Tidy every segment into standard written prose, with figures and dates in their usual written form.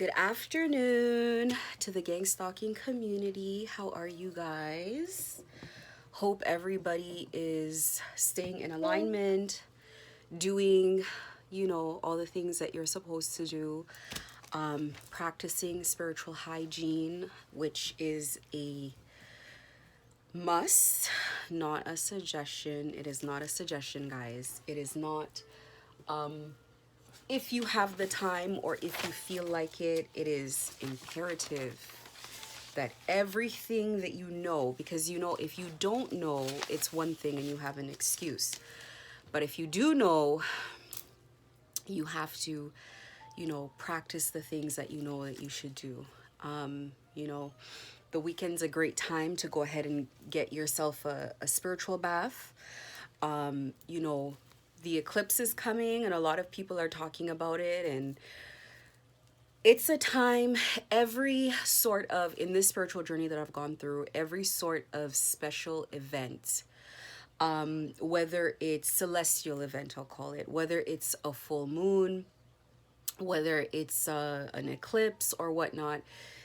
Good afternoon to the Gang Stalking community. How are you guys? Hope everybody is staying in alignment, doing, all the things that you're supposed to do, practicing spiritual hygiene, which is a must, not a suggestion. It is not a suggestion, guys. It is not if you have the time or if you feel like it is imperative that everything that you know, because if you don't know, it's one thing and you have an excuse. But if you do know, you have to, practice the things that you know that you should do. The weekend's a great time to go ahead and get yourself a spiritual bath. The eclipse is coming and a lot of people are talking about it, and it's a time, every sort of, in this spiritual journey that I've gone through, every sort of special event, whether it's celestial event, I'll call it, whether it's a full moon, whether it's an eclipse or whatnot,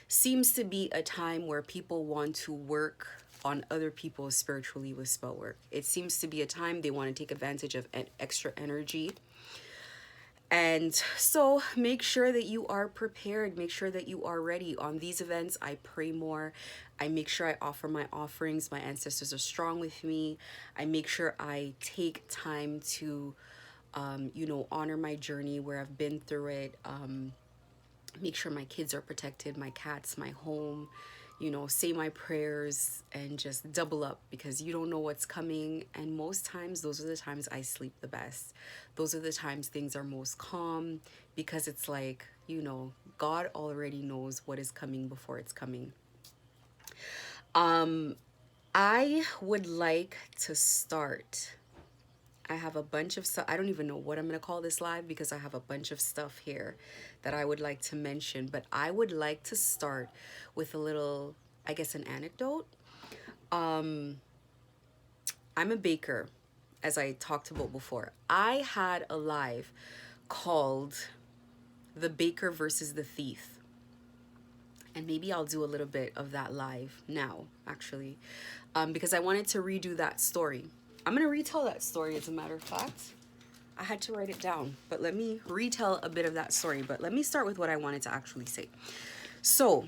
seems to be a time where people want to work on other people spiritually with spell work. It seems to be a time they want to take advantage of extra energy. And so make sure that you are prepared. Make sure that you are ready. On these events, I pray more. I make sure I offer my offerings. My ancestors are strong with me. I make sure I take time to, honor my journey where I've been through it. Make sure my kids are protected, my cats, my home, say my prayers and just double up, because you don't know what's coming. And most times, those are the times I sleep the best. Those are the times things are most calm, because it's like, God already knows what is coming before it's coming. I would like to start. I have a bunch of stuff. I don't even know what I'm going to call this live, because I have a bunch of stuff here that I would like to mention. But I would like to start with a little, I guess, an anecdote. I'm a baker, as I talked about before. I had a live called The Baker versus the Thief. And maybe I'll do a little bit of that live now, actually, because I wanted to redo that story. I'm going to retell that story, as a matter of fact. I had to write it down, but let me retell a bit of that story. But let me start with what I wanted to actually say. So,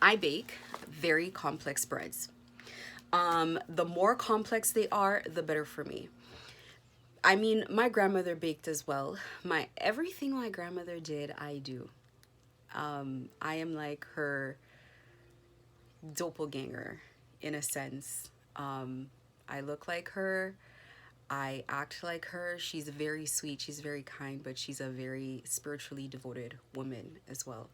I bake very complex breads. The more complex they are, the better for me. I mean, my grandmother baked as well. Everything my grandmother did, I do. I am like her doppelganger, in a sense. I look like her. I act like her. She's very sweet. She's very kind, but she's a very spiritually devoted woman as well.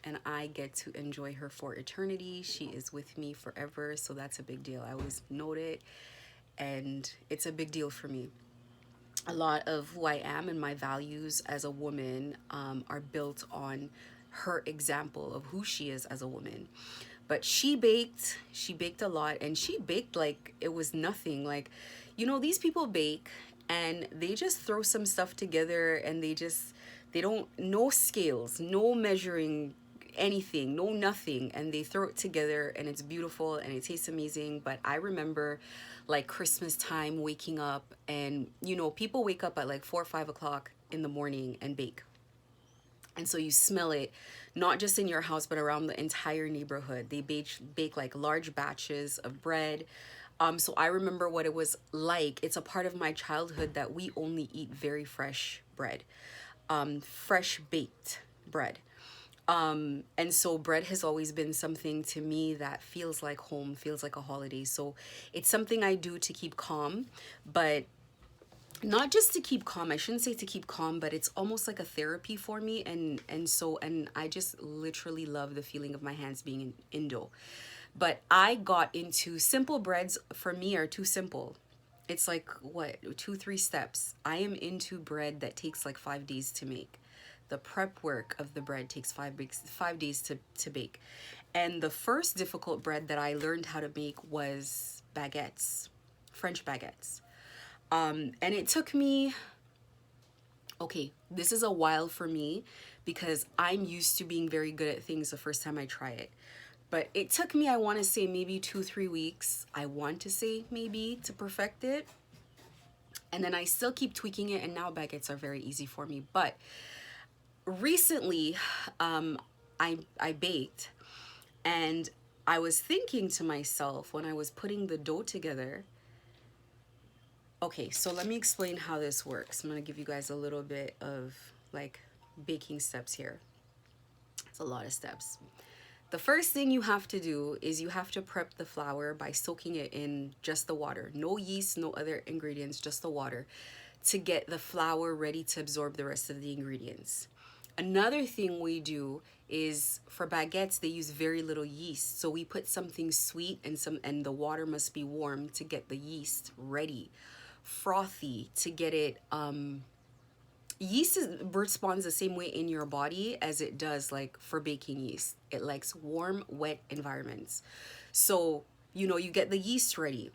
And I get to enjoy her for eternity. She is with me forever, so that's a big deal. I always note it, and it's a big deal for me. A lot of who I am and my values as a woman are built on her example of who she is as a woman. But she baked a lot, and she baked like it was nothing. Like, these people bake and they just throw some stuff together, and they don't, no scales, no measuring anything, no nothing, and they throw it together and it's beautiful and it tastes amazing. But I remember like Christmas time waking up, and people wake up at like 4 or 5 o'clock in the morning and bake. And so you smell it, not just in your house, but around the entire neighborhood. They bake like large batches of bread. So I remember what it was like. It's a part of my childhood that we only eat very fresh bread, fresh baked bread. And so bread has always been something to me that feels like home, feels like a holiday. So it's something I do to keep calm, but not just to keep calm. I shouldn't say to keep calm, but it's almost like a therapy for me. And I just literally love the feeling of my hands being in Indo. But I got into simple breads. For me, are too simple. It's like, what, 2-3 steps. I am into bread that takes like 5 days to make. The prep work of the bread takes 5 days to bake. And the first difficult bread that I learned how to make was baguettes, French baguettes. And it took me, okay, this is a while for me, because I'm used to being very good at things the first time I try it. But it took me, I want to say, maybe 2, 3 weeks. I want to say maybe to perfect it. And then I still keep tweaking it, and now baguettes are very easy for me. But recently, um, I baked, and I was thinking to myself when I was putting the dough together. Okay, so let me explain how this works. I'm gonna give you guys a little bit of like baking steps here. It's a lot of steps. The first thing you have to do is you have to prep the flour by soaking it in just the water. No yeast, no other ingredients, just the water, to get the flour ready to absorb the rest of the ingredients. Another thing we do is for baguettes, they use very little yeast. So we put something sweet and the water must be warm to get the yeast ready, frothy, to get it responds the same way in your body as it does like for baking yeast. It likes warm, wet environments. So, you get the yeast ready.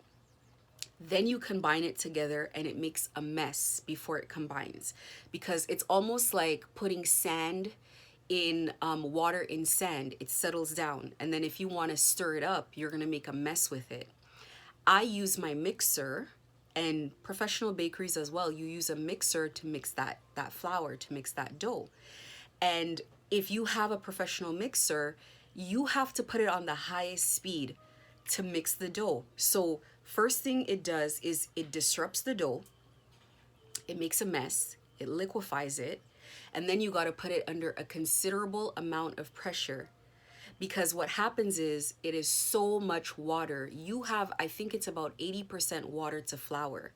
Then you combine it together and it makes a mess before it combines, because it's almost like putting sand in water in sand. It settles down. And then if you want to stir it up, you're going to make a mess with it. I use my mixer, and professional bakeries as well, you use a mixer to mix that flour, to mix that dough. And if you have a professional mixer, you have to put it on the highest speed to mix the dough. So first thing it does is it disrupts the dough, it makes a mess, it liquefies it, and then you got to put it under a considerable amount of pressure, because what happens is it is so much water. You have, I think it's about 80% water to flour.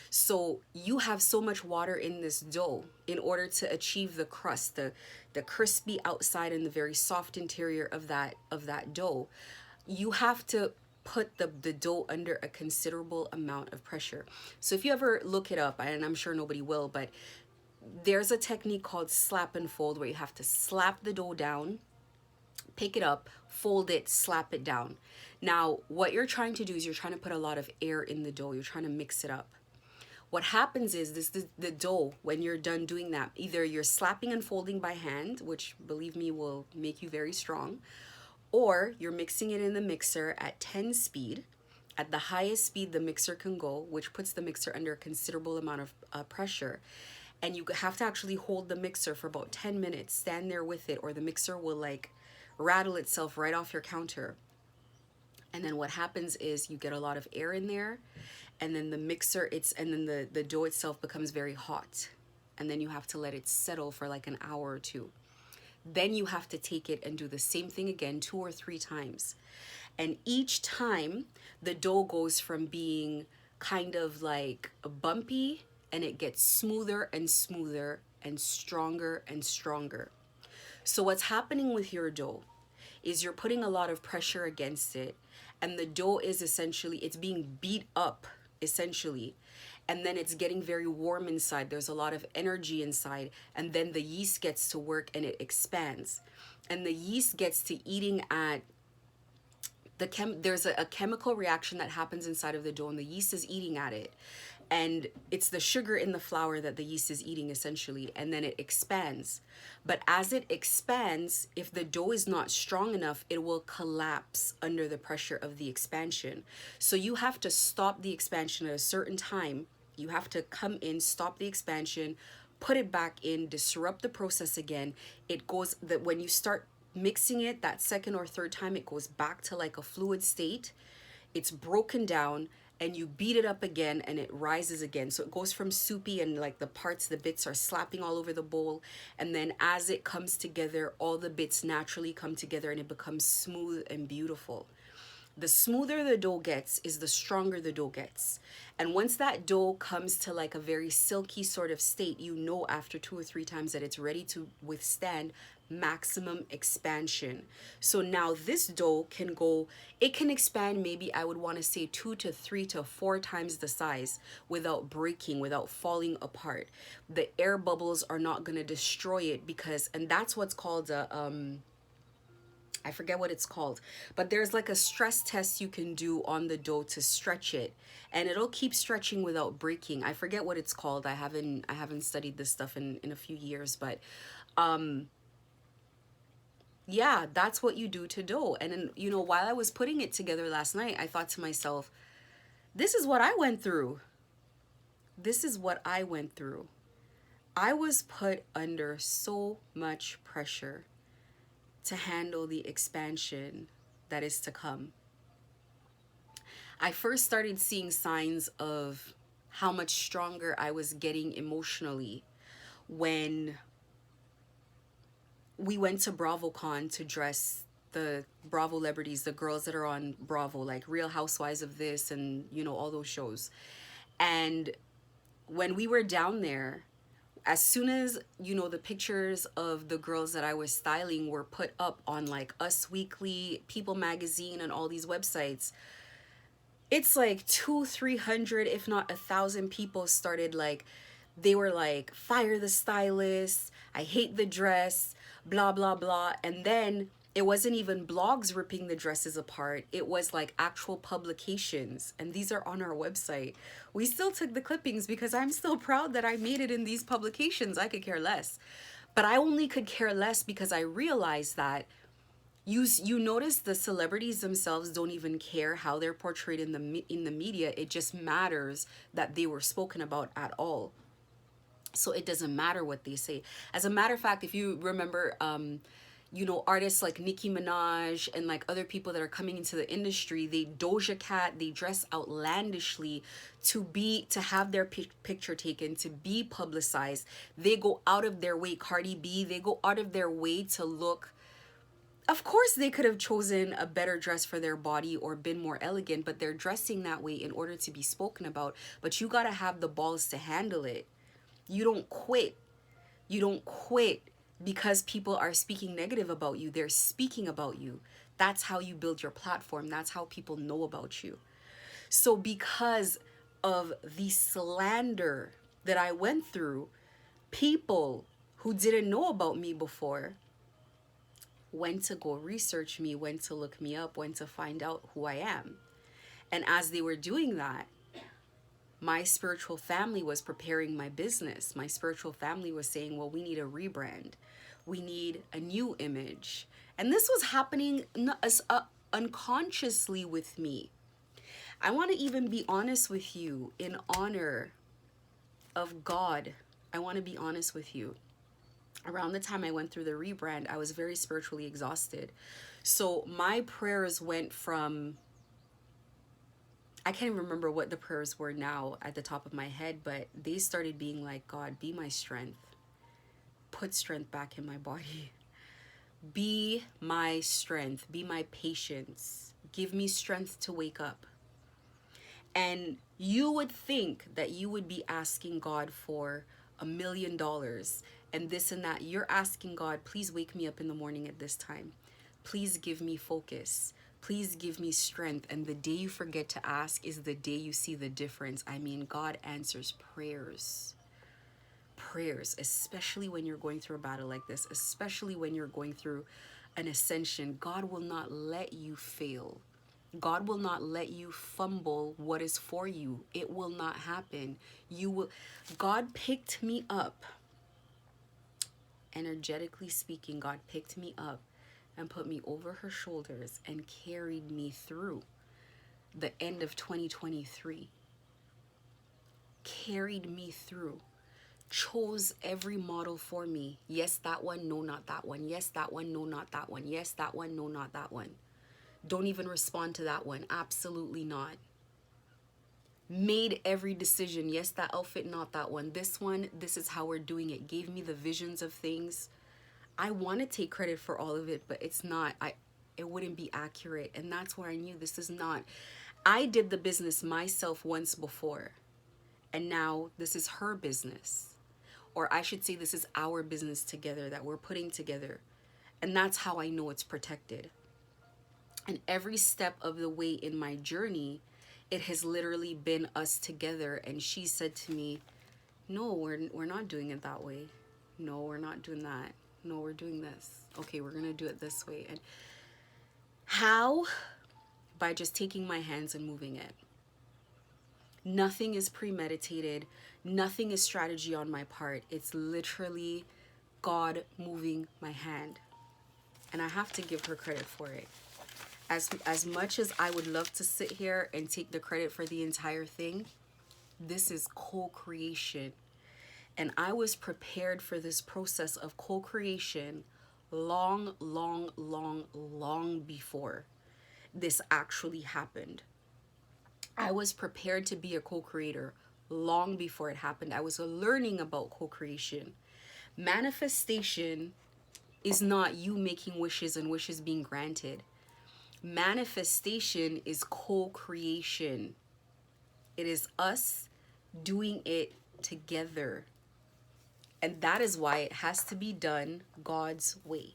So you have so much water in this dough in order to achieve the crust, the crispy outside and the very soft interior of that dough. You have to put the dough under a considerable amount of pressure. So if you ever look it up, and I'm sure nobody will, but there's a technique called slap and fold, where you have to slap the dough down, pick it up, fold it, slap it down. Now, what you're trying to do is you're trying to put a lot of air in the dough. You're trying to mix it up. What happens is the dough, when you're done doing that, either you're slapping and folding by hand, which believe me will make you very strong, or you're mixing it in the mixer at 10 speed, at the highest speed the mixer can go, which puts the mixer under a considerable amount of pressure. And you have to actually hold the mixer for about 10 minutes, stand there with it, or the mixer will like rattle itself right off your counter. And then what happens is you get a lot of air in there, and then the dough itself becomes very hot. And then you have to let it settle for like an hour or two. Then you have to take it and do the same thing again 2 or 3 times. And each time the dough goes from being kind of like bumpy, and it gets smoother and smoother and stronger and stronger. So what's happening with your dough is you're putting a lot of pressure against it, and the dough is essentially, it's being beat up essentially, and then it's getting very warm inside. There's a lot of energy inside, and then the yeast gets to work and it expands, and the yeast gets to eating at there's a chemical reaction that happens inside of the dough, and the yeast is eating at it, and it's the sugar in the flour that the yeast is eating essentially, and then it expands. But as it expands, if the dough is not strong enough, it will collapse under the pressure of the expansion. So you have to stop the expansion at a certain time. You have to come in, stop the expansion, put it back in, disrupt the process again. It goes that when you start mixing it that second or third time, it goes back to like a fluid state. It's broken down, and you beat it up again and it rises again. So it goes from soupy, and like the bits are slapping all over the bowl. And then as it comes together, all the bits naturally come together and it becomes smooth and beautiful. The smoother the dough gets is the stronger the dough gets. And once that dough comes to like a very silky sort of state, you know after 2 or 3 times that it's ready to withstand maximum expansion. So now this dough it can expand maybe, I would want to say 2 to 3 to 4 times the size without breaking, without falling apart. The air bubbles are not going to destroy it, and that's what's called I forget what it's called, but there's like a stress test you can do on the dough to stretch it, and it'll keep stretching without breaking. I forget what it's called. I haven't studied this stuff in a few years, but Yeah, that's what you do to dough. And then, you know, while I was putting it together last night, I thought to myself, this is what I went through. This is what I went through. I was put under so much pressure to handle the expansion that is to come. I first started seeing signs of how much stronger I was getting emotionally when we went to BravoCon to dress the Bravo celebrities, the girls that are on Bravo, like Real Housewives of this and, you know, all those shows. And when we were down there, as soon as, you know, the pictures of the girls that I was styling were put up on like Us Weekly, People Magazine, and all these websites, it's like 200-300 if not 1,000 people started like, they were like, fire the stylist, I hate the dress, blah blah blah. And then it wasn't even blogs ripping the dresses apart, it was like actual publications, and these are on our website. We still took the clippings because I'm still proud that I made it in these publications. I could care less, but I only could care less because I realized that you notice the celebrities themselves don't even care how they're portrayed in the media. It just matters that they were spoken about at all. So it doesn't matter what they say. As a matter of fact, if you remember, you know, artists like Nicki Minaj and like other people that are coming into the industry, they Doja Cat, they dress outlandishly to have their picture taken, to be publicized. They go out of their way. Cardi B, they go out of their way to look. Of course, they could have chosen a better dress for their body or been more elegant, but they're dressing that way in order to be spoken about. But you got to have the balls to handle it. You don't quit. You don't quit because people are speaking negative about you. They're speaking about you. That's how you build your platform. That's how people know about you. So because of the slander that I went through, people who didn't know about me before went to go research me, went to look me up, went to find out who I am. And as they were doing that, my spiritual family was preparing my business. My spiritual family was saying, well, we need a rebrand. We need a new image. And this was happening unconsciously with me. I want to even be honest with you in honor of God. I want to be honest with you. Around the time I went through the rebrand, I was very spiritually exhausted. So my prayers went from, I can't even remember what the prayers were now at the top of my head, but they started being like, God, be my strength. Put strength back in my body. Be my strength. Be my patience. Give me strength to wake up. And you would think that you would be asking God for $1,000,000 and this and that. You're asking God, please wake me up in the morning at this time. Please give me focus. Please give me strength. And the day you forget to ask is the day you see the difference. I mean, God answers prayers. Prayers, especially when you're going through a battle like this, especially when you're going through an ascension. God will not let you fail. God will not let you fumble what is for you. It will not happen. You will. God picked me up. Energetically speaking, God picked me up and put me over her shoulders and carried me through the end of 2023. Carried me through. Chose every model for me. Yes, that one. No, not that one. Yes, that one. No, not that one. Yes, that one. No, not that one. Don't even respond to that one. Absolutely not. Made every decision. Yes, that outfit, not that one. This one, this is how we're doing it. Gave me the visions of things. I want to take credit for all of it, but it's not. It wouldn't be accurate. And that's where I knew this is not. I did the business myself once before. And now this is her business. Or I should say this is our business together that we're putting together. And that's how I know it's protected. And every step of the way in my journey, it has literally been us together. And she said to me, no, we're not doing it that way. No, we're not doing that. No, we're doing this. Okay, we're going to do it this way. And how? By just taking my hands and moving it. Nothing is premeditated. Nothing is strategy on my part. It's literally God moving my hand. And I have to give her credit for it. As much as I would love to sit here and take the credit for the entire thing, this is co-creation. And I was prepared for this process of co-creation long, long, long, long before this actually happened. I was prepared to be a co-creator long before it happened. I was learning about co-creation. Manifestation is not you making wishes and wishes being granted. Manifestation is co-creation. It is us doing it together. And that is why it has to be done God's way.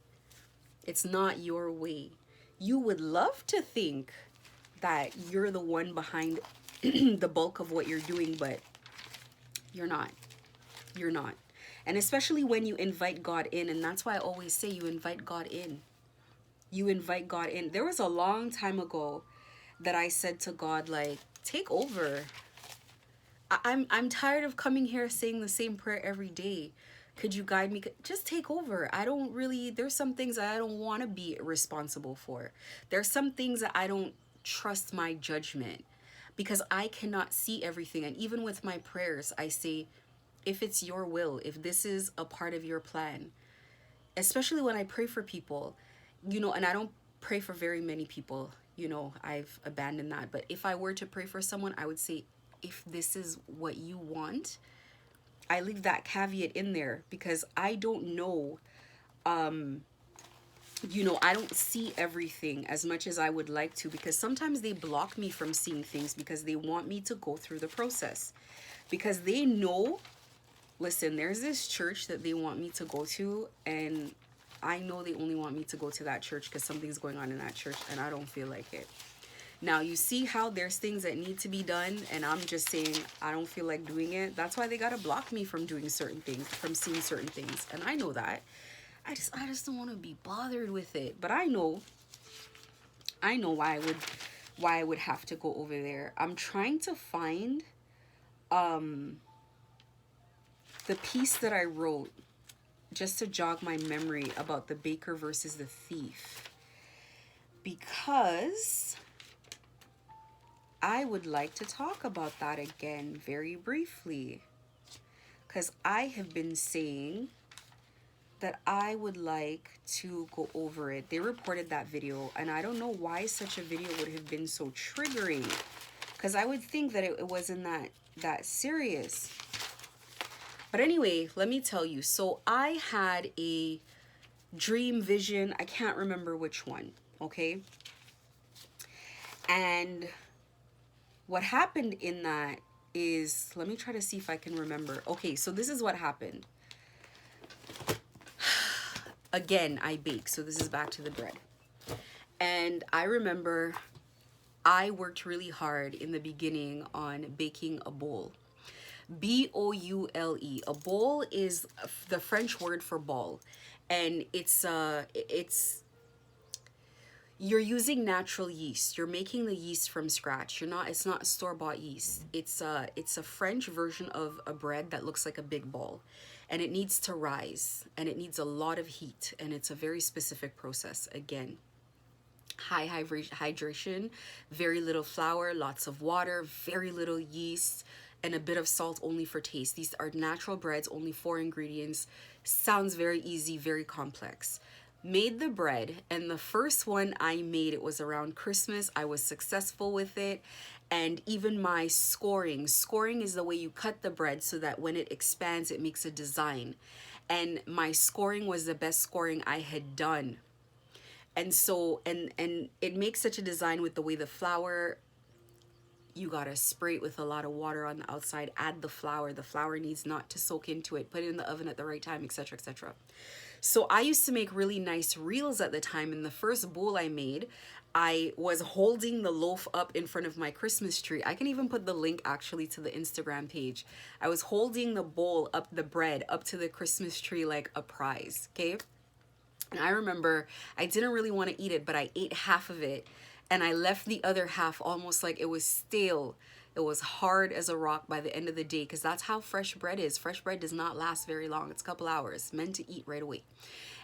It's not your way. You would love to think that you're the one behind the bulk of what you're doing, but you're not. You're not. And especially when you invite God in, and that's why I always say you invite God in. You invite God in. There was a long time ago that I said to God, like, take over. I'm tired of coming here saying the same prayer every day. Could you guide me? Just take over. There's some things that I don't want to be responsible for. There's some things that I don't trust my judgment because I cannot see everything. And even with my prayers, I say, if it's your will, if this is a part of your plan, especially when I pray for people, and I don't pray for very many people, I've abandoned that. But if I were to pray for someone, I would say, if this is what you want, I leave that caveat in there because I don't know, I don't see everything as much as I would like to, because sometimes they block me from seeing things because they want me to go through the process, because they know, listen, there's this church that they want me to go to, and I know they only want me to go to that church because something's going on in that church and I don't feel like it. Now, you see how there's things that need to be done, and I'm just saying I don't feel like doing it. That's why they got to block me from doing certain things, from seeing certain things. And I know that. I just don't want to be bothered with it. But I know why I would have to go over there. I'm trying to find the piece that I wrote just to jog my memory about the baker versus the thief, because I would like to talk about that again very briefly, because I have been saying that I would like to go over it. They reported that video, and I don't know why such a video would have been so triggering, because I would think that it wasn't that serious. But anyway, let me tell you. So I had a dream vision. I can't remember which one, okay? And what happened in that is, let me try to see if I can remember. Okay, so this is what happened. Again, I bake, so this is back to the bread. And I remember I worked really hard in the beginning on baking a bowl. B-O-U-L-E. A bowl is the French word for ball. And it's you're using natural yeast. You're making the yeast from scratch. It's not store-bought yeast. It's a French version of a bread that looks like a big ball. And it needs to rise, and it needs a lot of heat, and it's a very specific process. Again, high hydration, very little flour, lots of water, very little yeast, and a bit of salt only for taste. These are natural breads, only 4 ingredients. Sounds very easy, very complex. Made the bread, and the first one I made, it was around Christmas. I was successful with it. And even my scoring is the way you cut the bread so that when it expands, it makes a design. And my scoring was the best scoring I had done. And so, and it makes such a design with the way the flour, you gotta spray it with a lot of water on the outside, add the flour needs not to soak into it, put it in the oven at the right time, etc., etc. So I used to make really nice reels at the time. And the first bowl I made, I was holding the loaf up in front of my Christmas tree. I can even put the link actually to the Instagram page. I was holding the bowl up, the bread up to the Christmas tree like a prize, okay? And I remember I didn't really want to eat it, but I ate half of it. And I left the other half almost like it was stale. It was hard as a rock by the end of the day, because that's how fresh bread is. Fresh bread does not last very long. It's a couple hours, meant to eat right away.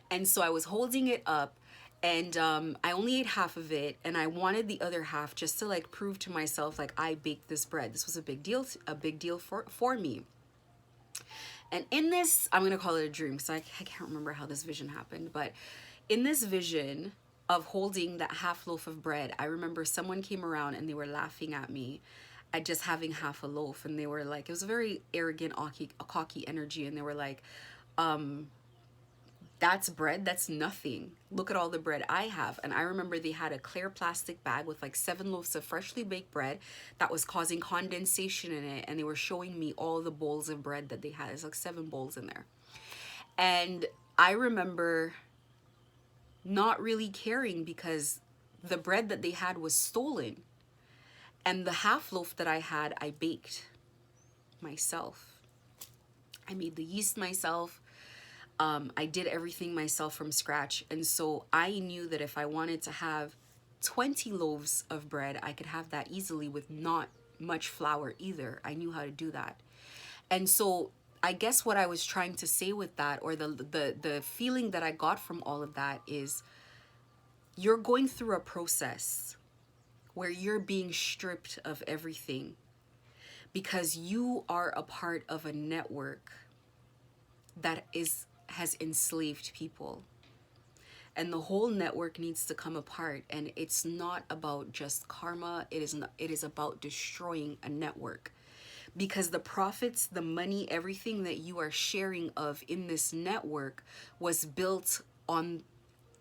And so I was holding it up, And I only ate half of it, and I wanted the other half just to like prove to myself like I baked this bread. This was a big deal for me. And in this, I'm gonna call it a dream because I can't remember how this vision happened, but in this vision of holding that half loaf of bread, I remember someone came around and they were laughing at me at just having half a loaf, and they were like, it was a very arrogant, cocky energy, and they were like, that's bread, that's nothing, look at all the bread I have. And I remember they had a clear plastic bag with like 7 loaves of freshly baked bread that was causing condensation in it, and they were showing me all the bowls of bread that they had. It's like 7 bowls in there. And I remember not really caring because the bread that they had was stolen, and the half loaf that I had, I baked myself. I made the yeast myself. I did everything myself from scratch. And so I knew that if I wanted to have 20 loaves of bread, I could have that easily with not much flour either. I knew how to do that. And so I guess what I was trying to say with that, or the feeling that I got from all of that, is you're going through a process where you're being stripped of everything because you are a part of a network that has enslaved people, and the whole network needs to come apart. And it's not about just karma, it is about destroying a network, because the profits, the money, everything that you are sharing of in this network was built on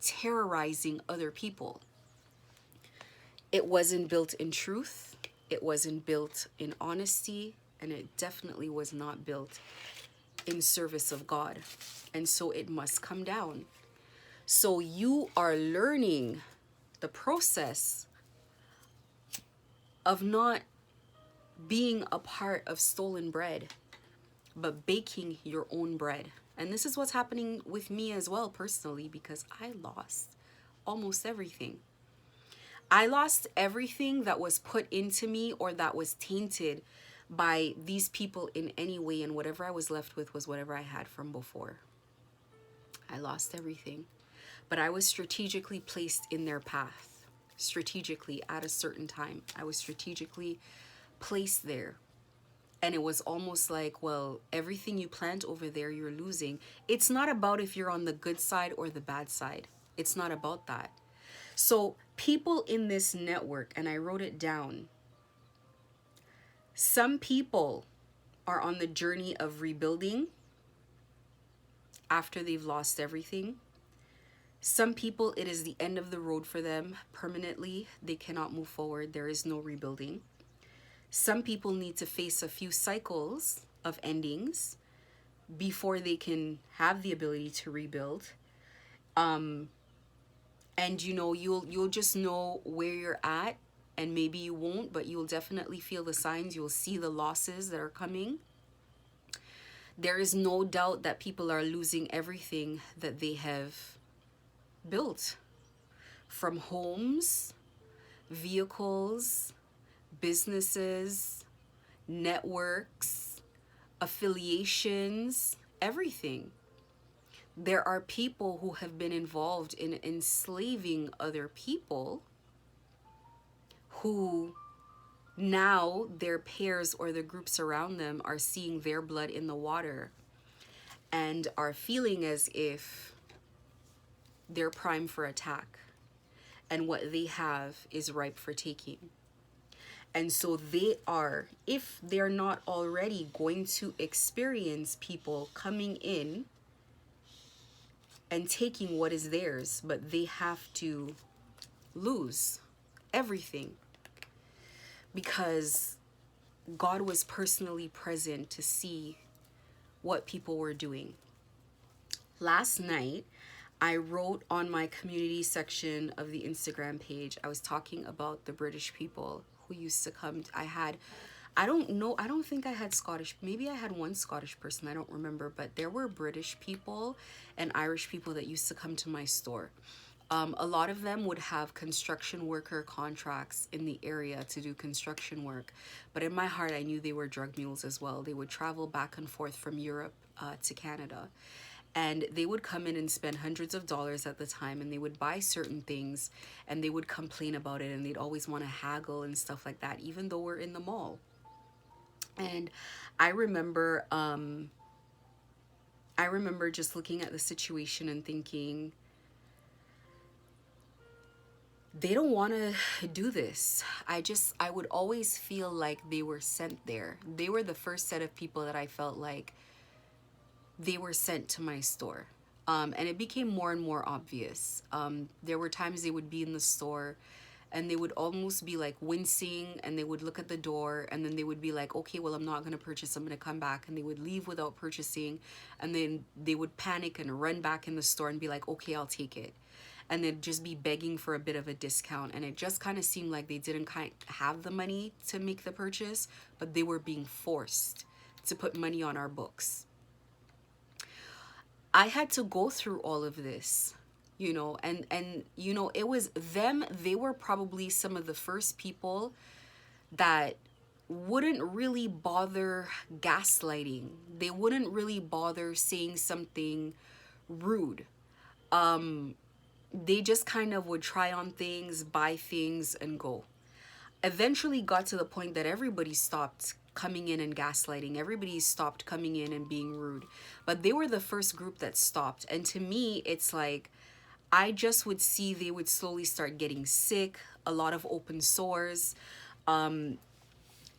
terrorizing other people. It wasn't built in truth, it wasn't built in honesty, and it definitely was not built in service of God. And so it must come down. So you are learning the process of not being a part of stolen bread, but baking your own bread. And this is what's happening with me as well personally, because I lost almost everything. I lost everything that was put into me or that was tainted by these people in any way, and whatever I was left with was whatever I had from before. I lost everything, but I was strategically placed in their path. Strategically, at a certain time, I was strategically placed there. And it was almost like, well, everything you plant over there, you're losing. It's not about if you're on the good side or the bad side. It's not about that. So people in this network, and I wrote it down, some people are on the journey of rebuilding after they've lost everything. Some people, it is the end of the road for them permanently. They cannot move forward. There is no rebuilding. Some people need to face a few cycles of endings before they can have the ability to rebuild. And you'll just know where you're at, and maybe you won't, but you'll definitely feel the signs. You'll see the losses that are coming. There is no doubt that people are losing everything that they have built, from homes, vehicles, businesses, networks, affiliations, everything. There are people who have been involved in enslaving other people who now their peers or the groups around them are seeing their blood in the water and are feeling as if they're primed for attack and what they have is ripe for taking. And so they are, if they're not already, going to experience people coming in and taking what is theirs, but they have to lose everything because God was personally present to see what people were doing. Last night, I wrote on my community section of the Instagram page, I was talking about the British people who used to come. I don't know, I don't think I had Scottish, maybe I had one Scottish person, I don't remember, but there were British people and Irish people that used to come to my store. A lot of them would have construction worker contracts in the area to do construction work. But in my heart, I knew they were drug mules as well. They would travel back and forth from Europe to Canada. And they would come in and spend hundreds of dollars at the time, and they would buy certain things, and they would complain about it, and they'd always want to haggle and stuff like that, even though we're in the mall. And I remember I remember just looking at the situation and thinking, they don't want to do this. I would always feel like they were sent there. They were the first set of people that I felt like they were sent to my store. And it became more and more obvious. There were times they would be in the store and they would almost be like wincing, and they would look at the door, and then they would be like, okay, well, I'm not going to purchase, I'm going to come back. And they would leave without purchasing, and then they would panic and run back in the store and be like, okay, I'll take it. And they'd just be begging for a bit of a discount. And it just kind of seemed like they didn't have the money to make the purchase, but they were being forced to put money on our books. I had to go through all of this, and it was them. They were probably some of the first people that wouldn't really bother gaslighting. They wouldn't really bother saying something rude. They just kind of would try on things, buy things, and go. Eventually got to the point that everybody stopped coming in and gaslighting. Everybody stopped coming in and being rude. But they were the first group that stopped. And to me, it's like, I just would see they would slowly start getting sick, a lot of open sores,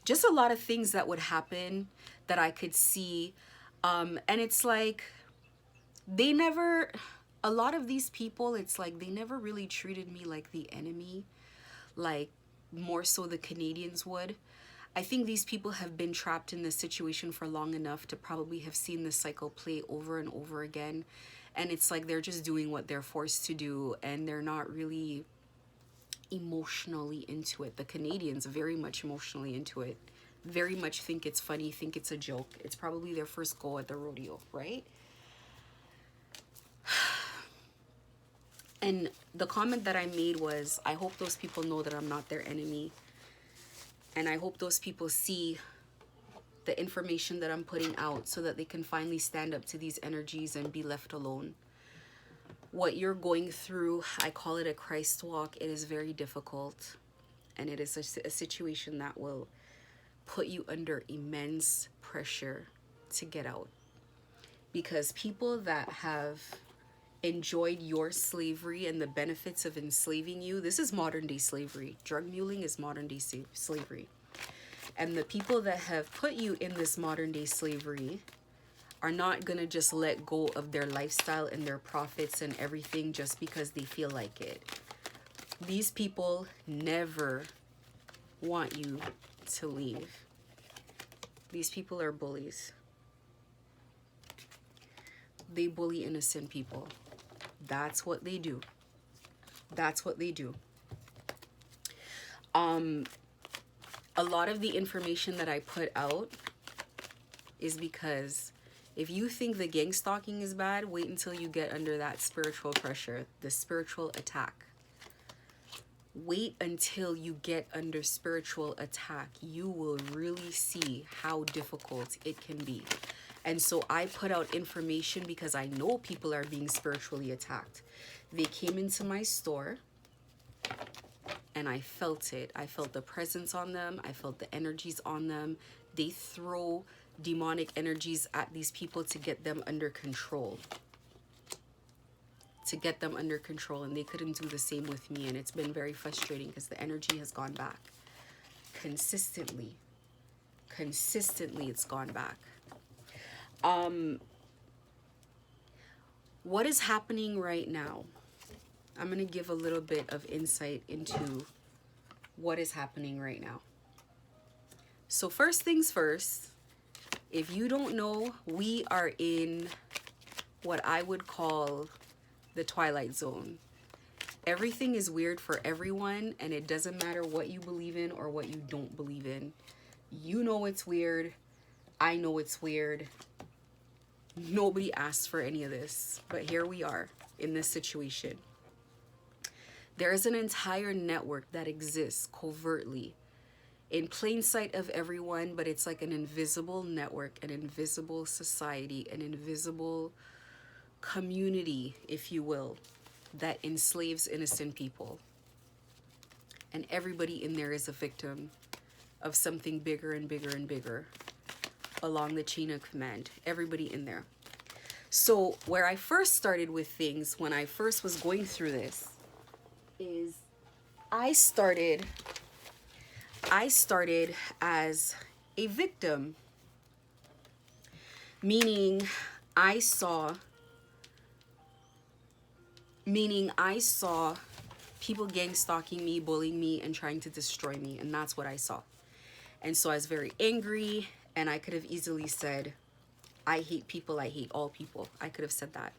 just a lot of things that would happen that I could see. And it's like, a lot of these people, it's like they never really treated me like the enemy, like more so the Canadians would. I think these people have been trapped in this situation for long enough to probably have seen this cycle play over and over again. And it's like they're just doing what they're forced to do, and they're not really emotionally into it. The Canadians are very much emotionally into it, very much think it's funny, think it's a joke. It's probably their first go at the rodeo, right? And the comment that I made was, I hope those people know that I'm not their enemy. And I hope those people see the information that I'm putting out so that they can finally stand up to these energies and be left alone. What you're going through, I call it a Christ walk. It is very difficult. And it is a situation that will put you under immense pressure to get out. Because people that have enjoyed your slavery and the benefits of enslaving you, this is modern day slavery. Drug muling is modern day slavery. And the people that have put you in this modern day slavery are not gonna just let go of their lifestyle and their profits and everything just because they feel like it. These people never want you to leave. These people are bullies. They bully innocent people. That's what they do. That's what they do. A lot of the information that I put out is because if you think the gang stalking is bad, wait until you get under that spiritual pressure, the spiritual attack. Wait until you get under spiritual attack. You will really see how difficult it can be. And so I put out information because I know people are being spiritually attacked. They came into my store and I felt it. I felt the presence on them. I felt the energies on them. They throw demonic energies at these people to get them under control. To get them under control. And they couldn't do the same with me. And it's been very frustrating because the energy has gone back. Consistently. Consistently it's gone back. What is happening right now? I'm going to give a little bit of insight into what is happening right now. So first things first, if you don't know, we are in what I would call the twilight zone. Everything is weird for everyone, and it doesn't matter what you believe in or what you don't believe in. You know it's weird. I know it's weird. Nobody asked for any of this, but here we are in this situation. There is an entire network that exists covertly, in plain sight of everyone, but it's like an invisible network, an invisible society, an invisible community, if you will, that enslaves innocent people. And everybody in there is a victim of something bigger and bigger and bigger along the chain of command. Everybody in there. So where I first started with things when I first was going through this is I started as a victim, meaning I saw people gang stalking me, bullying me, and trying to destroy me, and that's what I saw. And so I was very angry, and I could have easily said, I hate people, I hate all people. I could have said that.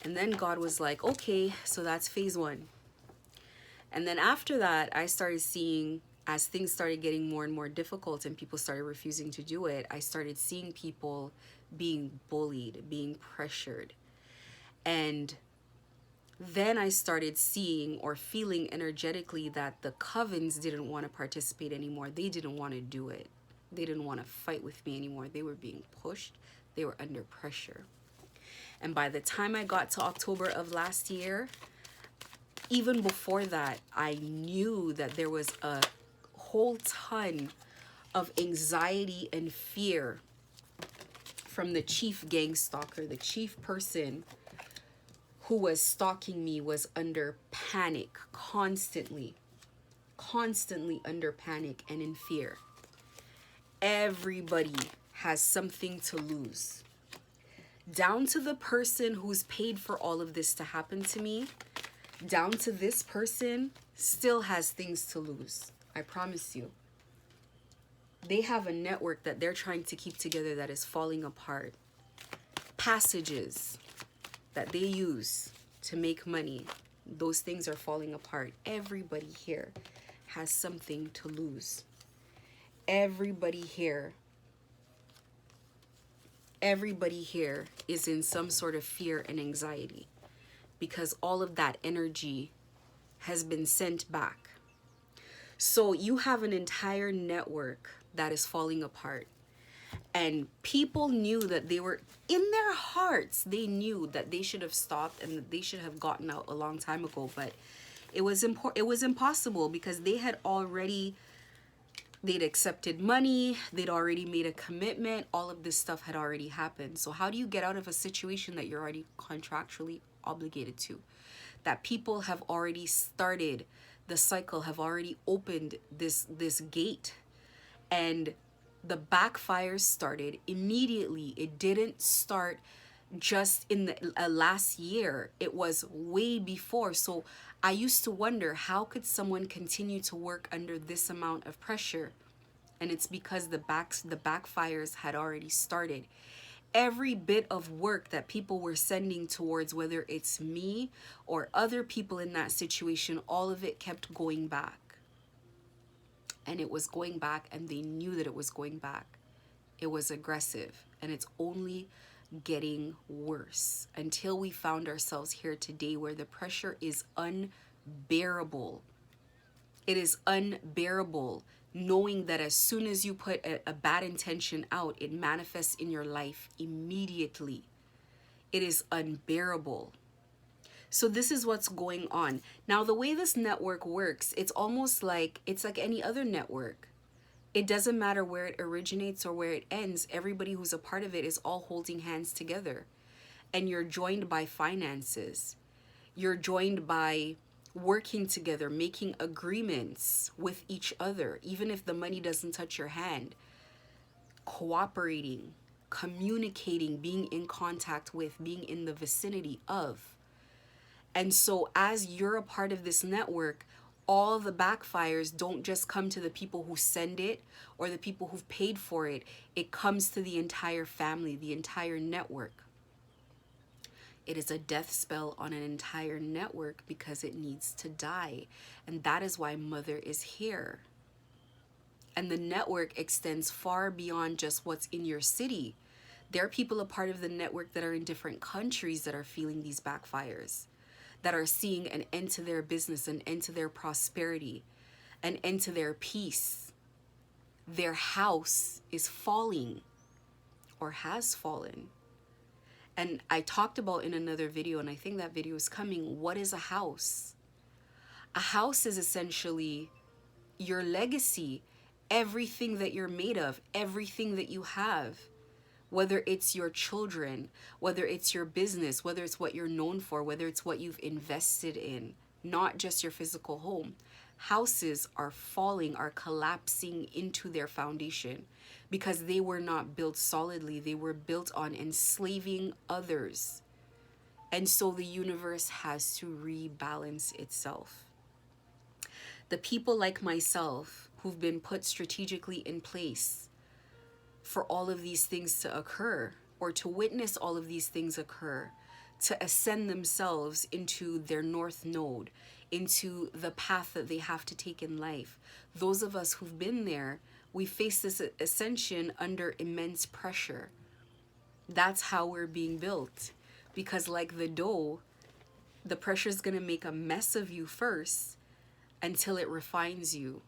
And then God was like, okay, so that's phase one. And then after that, I started seeing, as things started getting more and more difficult and people started refusing to do it, I started seeing people being bullied, being pressured. And then I started seeing or feeling energetically that the covens didn't want to participate anymore. They didn't want to do it. They didn't want to fight with me anymore. They were being pushed. They were under pressure. And by the time I got to October of last year, even before that, I knew that there was a whole ton of anxiety and fear from the chief gang stalker. The chief person who was stalking me was under panic, constantly under panic and in fear. Everybody has something to lose. Down to the person who's paid for all of this to happen to me, down to this person still has things to lose. I promise you. They have a network that they're trying to keep together that is falling apart. Passages that they use to make money, those things are falling apart. Everybody here has something to lose. Everybody here is in some sort of fear and anxiety because all of that energy has been sent back. So you have an entire network that is falling apart. And people knew that they were, in their hearts, they knew that they should have stopped and that they should have gotten out a long time ago. But it was impossible because they'd accepted money, they'd already made a commitment, all of this stuff had already happened. So how do you get out of a situation that you're already contractually obligated to? That people have already started the cycle, have already opened this gate, and the backfires started immediately. It didn't start just in the last year. It was way before. So I used to wonder, how could someone continue to work under this amount of pressure? And it's because the backfires had already started. Every bit of work that people were sending towards, whether it's me or other people in that situation, all of it kept going back. And it was going back, and they knew that it was going back. It was aggressive, and it's only getting worse until we found ourselves here today where the pressure is unbearable. It is unbearable knowing that as soon as you put a bad intention out, it manifests in your life immediately. It is unbearable. So this is what's going on. Now, the way this network works, it's almost like, it's like any other network. It doesn't matter where it originates or where it ends. Everybody who's a part of it is all holding hands together. And you're joined by finances. You're joined by working together, making agreements with each other, even if the money doesn't touch your hand. Cooperating, communicating, being in contact with, being in the vicinity of. And so as you're a part of this network, all the backfires don't just come to the people who send it or the people who've paid for it. It comes to the entire family, the entire network. It is a death spell on an entire network because it needs to die. And that is why Mother is here. And the network extends far beyond just what's in your city. There are people a part of the network that are in different countries that are feeling these backfires, that are seeing an end to their business, an end to their prosperity, an end to their peace. Their house is falling or has fallen. And I talked about in another video, and I think that video is coming, what is a house? A house is essentially your legacy, everything that you're made of, everything that you have, whether it's your children, whether it's your business, whether it's what you're known for, whether it's what you've invested in, not just your physical home. Houses are falling, are collapsing into their foundation because they were not built solidly. They were built on enslaving others. And so the universe has to rebalance itself. The people like myself who've been put strategically in place for all of these things to occur, or to witness all of these things occur, to ascend themselves into their north node, into the path that they have to take in life. Those of us who've been there, we face this ascension under immense pressure. That's how we're being built. Because like the dough, the pressure is going to make a mess of you first until it refines you.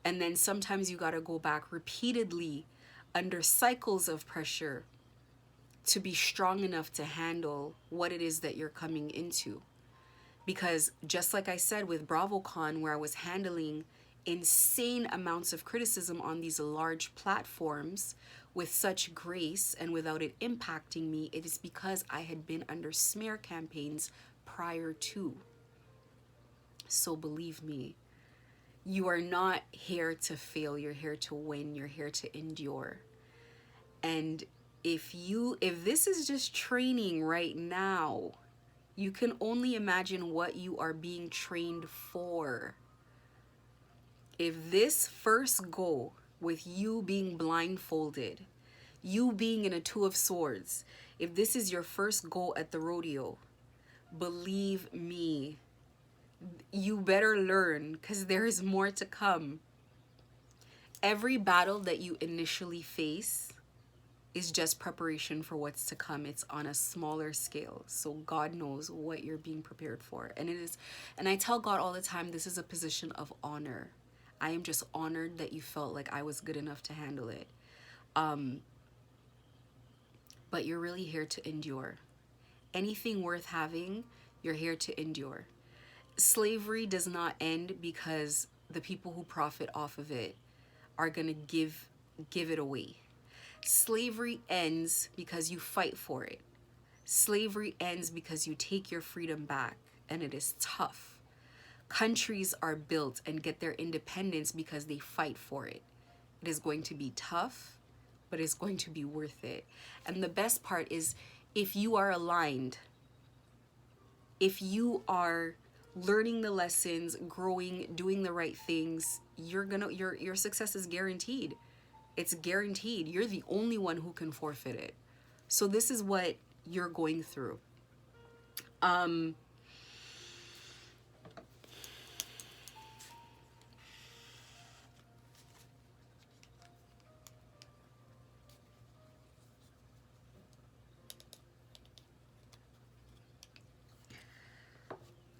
And then sometimes you got to go back repeatedly under cycles of pressure to be strong enough to handle what it is that you're coming into. Because just like I said with BravoCon, where I was handling insane amounts of criticism on these large platforms with such grace and without it impacting me, it is because I had been under smear campaigns prior to. So believe me, you are not here to fail, you're here to win, you're here to endure. And if this is just training right now, you can only imagine what you are being trained for. If this first go with you being blindfolded, you being in a two of swords, if this is your first go at the rodeo, believe me, you better learn, because there is more to come. Every battle that you initially face is just preparation for what's to come. It's on a smaller scale. So God knows what you're being prepared for. And it is, and I tell God all the time, this is a position of honor. I am just honored that you felt like I was good enough to handle it. But you're really here to endure. Anything worth having, you're here to endure. Slavery does not end because the people who profit off of it are going to give it away. Slavery ends because you fight for it. Slavery ends because you take your freedom back, and it is tough. Countries are built and get their independence because they fight for it. It is going to be tough, but it's going to be worth it. And the best part is, if you are aligned, if you are learning the lessons, growing, doing the right things, your success is guaranteed. It's guaranteed. You're the only one who can forfeit it. So this is what you're going through.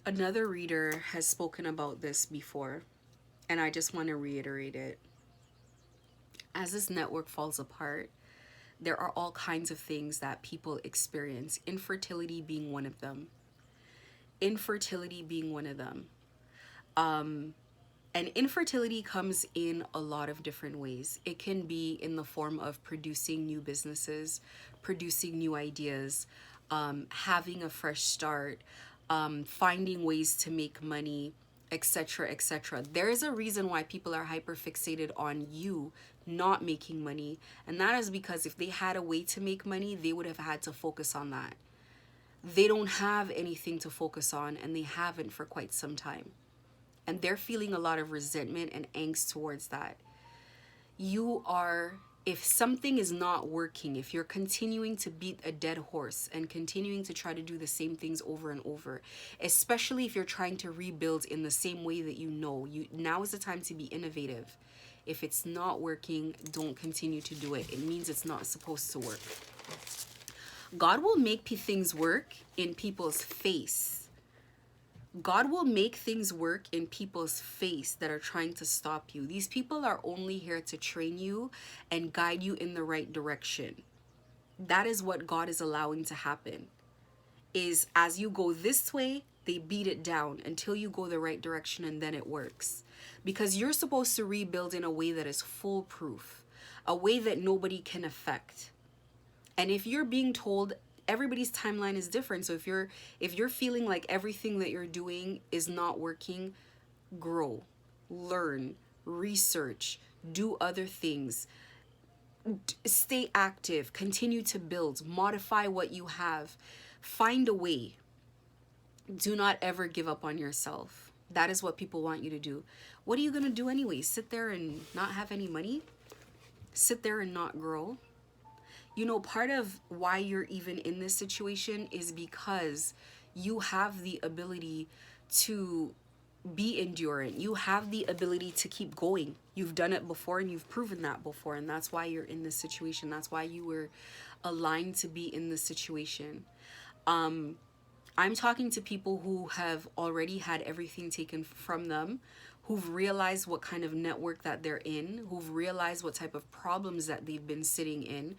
Another reader has spoken about this before, and I just want to reiterate it. As this network falls apart, there are all kinds of things that people experience, infertility being one of them. Infertility being one of them. And infertility comes in a lot of different ways. It can be in the form of producing new businesses, producing new ideas, having a fresh start, finding ways to make money, etc., etc. There is a reason why people are hyper fixated on you not making money, and that is because if they had a way to make money, they would have had to focus on that. They don't have anything to focus on, and they haven't for quite some time. And they're feeling a lot of resentment and angst towards that. If something is not working, if you're continuing to beat a dead horse and continuing to try to do the same things over and over, especially if you're trying to rebuild in the same way that now is the time to be innovative. If it's not working, don't continue to do it. It means it's not supposed to work. God will make things work in people's face. God will make things work in people's face that are trying to stop you. These people are only here to train you and guide you in the right direction. That is what God is allowing to happen. Is as you go this way, they beat it down until you go the right direction, and then it works. Because you're supposed to rebuild in a way that is foolproof, a way that nobody can affect. And if you're being told, everybody's timeline is different. So if you're feeling like everything that you're doing is not working, grow, learn, research, do other things, stay active, continue to build, modify what you have, find a way. Do not ever give up on yourself. That is what people want you to do. What are you going to do anyway? Sit there and not have any money? Sit there and not grow? You know, part of why you're even in this situation is because you have the ability to be endurant. You have the ability to keep going. You've done it before and you've proven that before. And that's why you're in this situation. That's why you were aligned to be in this situation. I'm talking to people who have already had everything taken from them, who've realized what kind of network that they're in, who've realized what type of problems that they've been sitting in,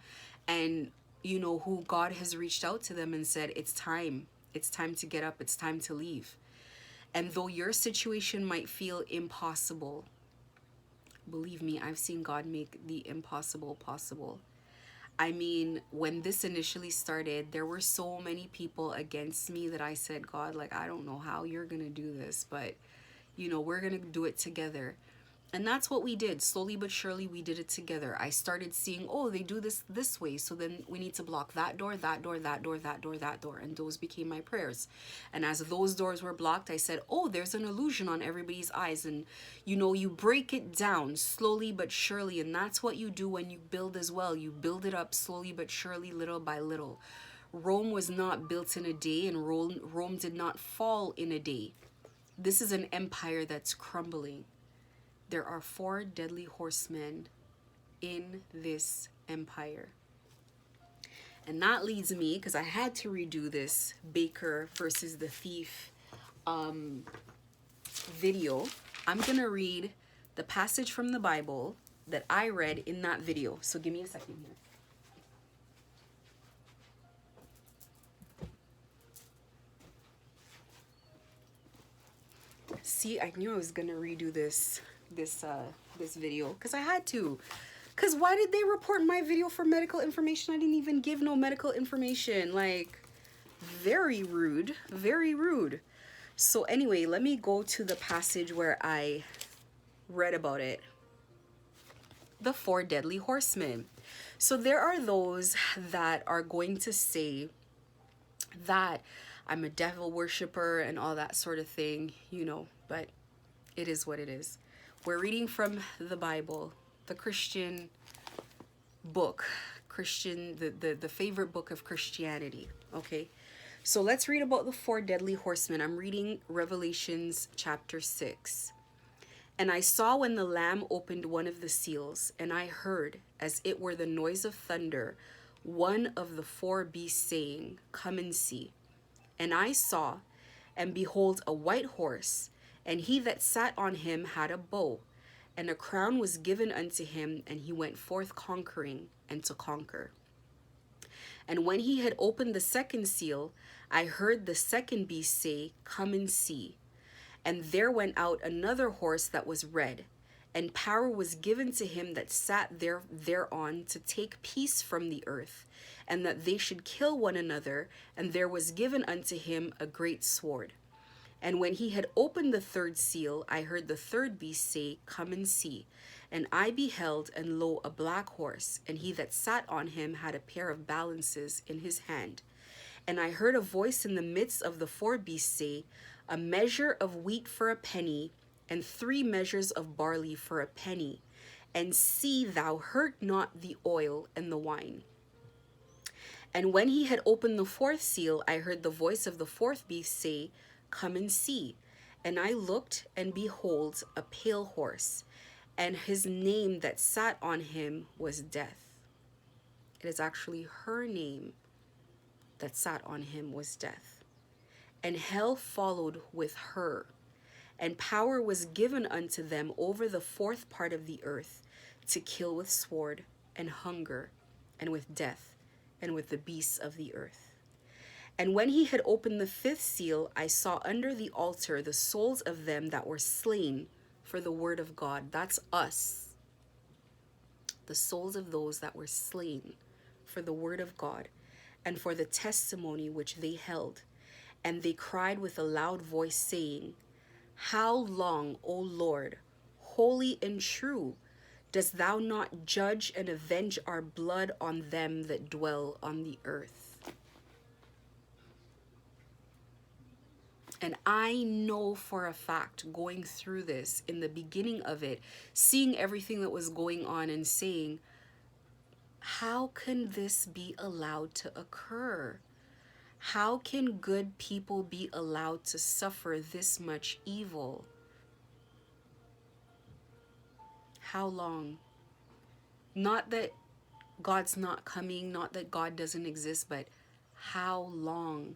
and, you know, who God has reached out to them and said, it's time. It's time to get up. It's time to leave. And though your situation might feel impossible, believe me, I've seen God make the impossible possible. I mean, when this initially started, there were so many people against me that I said, God, like, I don't know how you're going to do this, but, you know, we're going to do it together. And that's what we did. Slowly but surely, we did it together. I started seeing, oh, they do this way. So then we need to block that door, that door, that door, that door, that door. And those became my prayers. And as those doors were blocked, I said, oh, there's an illusion on everybody's eyes. And, you know, you break it down slowly but surely. And that's what you do when you build as well. You build it up slowly but surely, little by little. Rome was not built in a day, and Rome did not fall in a day. This is an empire that's crumbling. There are 4 deadly horsemen in this empire. And that leads me, because I had to redo this Baker versus the Thief video, I'm going to read the passage from the Bible that I read in that video. So give me a second here. See, I knew I was going to redo this video because I had to. Because why did they report my video for medical information? I didn't even give no medical information. Like, very rude. Very rude. So anyway, let me go to the passage where I read about it. The 4 deadly horsemen. So there are those that are going to say that I'm a devil worshiper and all that sort of thing, you know, but it is what it is. We're reading from the Bible, the Christian book, the favorite book of Christianity, okay? So let's read about the 4 deadly horsemen. I'm reading Revelations chapter 6. And I saw when the Lamb opened one of the seals, and I heard, as it were the noise of thunder, one of the 4 beasts saying, come and see. And I saw, and behold, a white horse, and he that sat on him had a bow, and a crown was given unto him, and he went forth conquering and to conquer. And when he had opened the 2nd seal, I heard the 2nd beast say, come and see. And there went out another horse that was red, and power was given to him that sat thereon to take peace from the earth, and that they should kill one another, and there was given unto him a great sword. And when he had opened the 3rd seal, I heard the 3rd beast say, come and see. And I beheld, and lo, a black horse, and he that sat on him had a pair of balances in his hand. And I heard a voice in the midst of the 4 beasts say, a measure of wheat for a penny, and 3 measures of barley for a penny. And see thou hurt not the oil and the wine. And when he had opened the 4th seal, I heard the voice of the 4th beast say, come and see. And I looked, and behold, a pale horse, and his name that sat on him was Death. It is actually her name that sat on him was Death. And hell followed with her, and power was given unto them over the 4th part of the earth, to kill with sword, and hunger, and with death, and with the beasts of the earth. And when he had opened the fifth seal, I saw under the altar the souls of them that were slain for the word of God. That's us. The souls of those that were slain for the word of God and for the testimony which they held. And they cried with a loud voice, saying, How long, O Lord, holy and true, dost thou not judge and avenge our blood on them that dwell on the earth? And I know for a fact, going through this, in the beginning of it, seeing everything that was going on and saying, how can this be allowed to occur? How can good people be allowed to suffer this much evil? How long? Not that God's not coming, not that God doesn't exist, but how long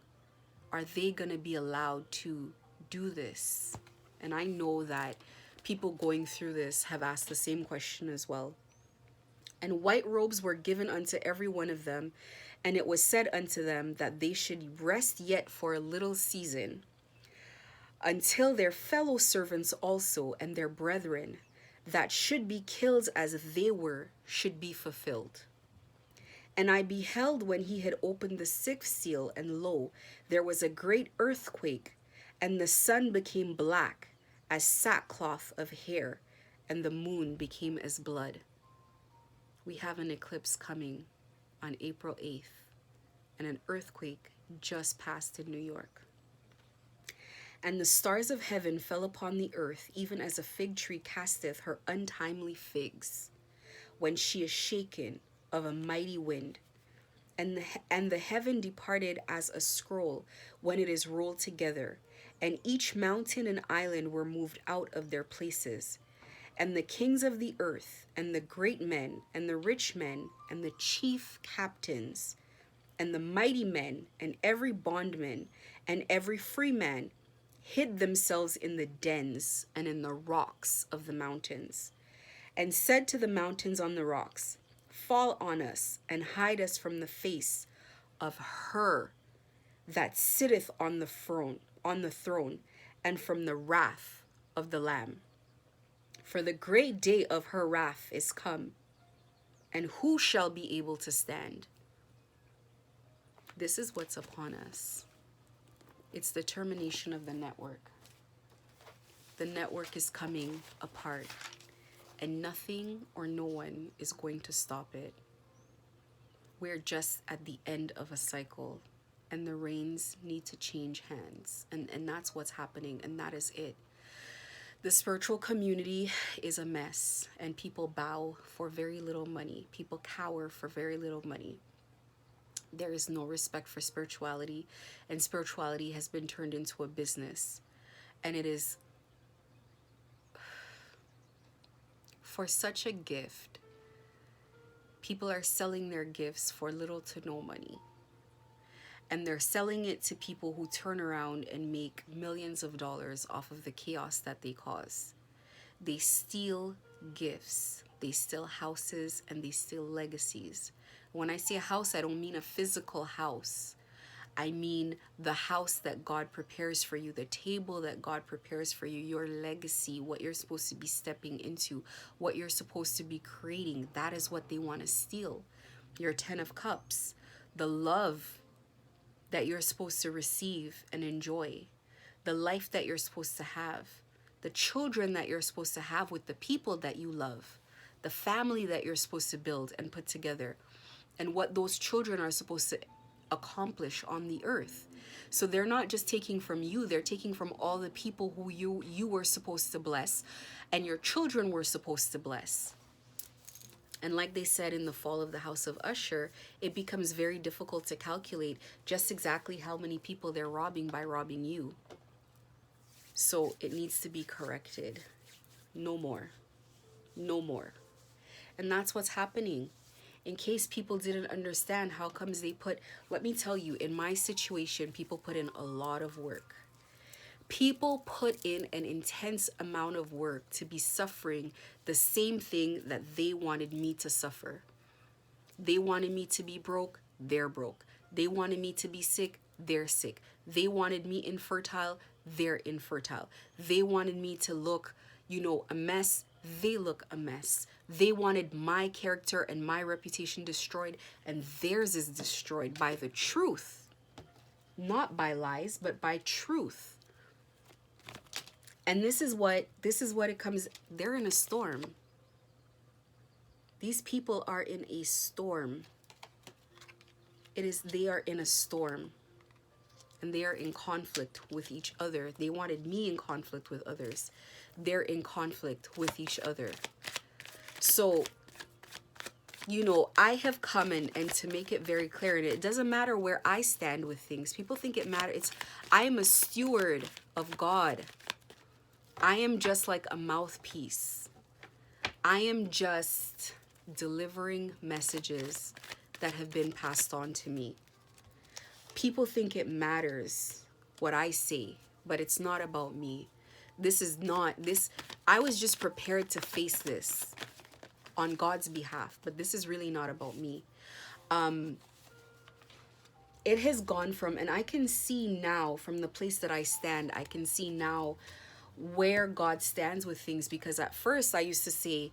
are they going to be allowed to do this? And I know that people going through this have asked the same question as well. And white robes were given unto every one of them, and it was said unto them that they should rest yet for a little season, until their fellow servants also and their brethren that should be killed as they were should be fulfilled. And I beheld when he had opened the sixth seal, and lo, there was a great earthquake, and the sun became black as sackcloth of hair, and the moon became as blood. We have an eclipse coming on April 8th, and an earthquake just passed in New York. And the stars of heaven fell upon the earth, even as a fig tree casteth her untimely figs, when she is shaken of a mighty wind. And the heaven departed as a scroll when it is rolled together, and each mountain and island were moved out of their places. And the kings of the earth, and the great men, and the rich men, and the chief captains, and the mighty men, and every bondman, and every free man, hid themselves in the dens and in the rocks of the mountains, and said to the mountains on the rocks, Fall on us, and hide us from the face of her that sitteth on the throne, and from the wrath of the Lamb. For the great day of her wrath is come, and who shall be able to stand? This is what's upon us. It's the termination of the network. The network is coming apart, and nothing or no one is going to stop it. We're just at the end of a cycle, and the reins need to change hands. And that's what's happening, and that is it. The spiritual community is a mess, and people bow for very little money. People cower for very little money. There is no respect for spirituality, and spirituality has been turned into a business. And it is for such a gift. People are selling their gifts for little to no money. And they're selling it to people who turn around and make millions of dollars off of the chaos that they cause. They steal gifts, they steal houses, and they steal legacies. When I say a house, I don't mean a physical house. I mean the house that God prepares for you, the table that God prepares for you, your legacy, what you're supposed to be stepping into, what you're supposed to be creating. That is what they want to steal. Your 10 of Cups, the love that you're supposed to receive and enjoy, the life that you're supposed to have, the children that you're supposed to have with the people that you love, the family that you're supposed to build and put together, and what those children are supposed to accomplish on the earth. So they're not just taking from you, they're taking from all the people who you were supposed to bless and your children were supposed to bless. And like they said in the fall of the House of Usher, it becomes very difficult to calculate just exactly how many people they're robbing by robbing you. So it needs to be corrected. No more. No more. And that's what's happening. In case people didn't understand, how comes they let me tell you, in my situation, people put in a lot of work. People put in an intense amount of work to be suffering the same thing that they wanted me to suffer. They wanted me to be broke. they're broke. They wanted me to be sick, they're sick. They wanted me infertile, they're infertile. They wanted me to look, a mess, they look a mess. They wanted my character and my reputation destroyed, and theirs is destroyed by the truth. Not by lies, but by truth. And this is what it comes. They're in a storm. These people are in a storm. They are in a storm. And they are in conflict with each other. They wanted me in conflict with others. They're in conflict with each other. So, I have come and to make it very clear, and it doesn't matter where I stand with things. People think it matters. I am a steward of God. I am just like a mouthpiece. I am just delivering messages that have been passed on to me. People think it matters what I say, but it's not about me. I was just prepared to face this on God's behalf, but this is really not about me. It has gone from, and I can see now from the place that I stand, I can see now where God stands with things, because at first I used to say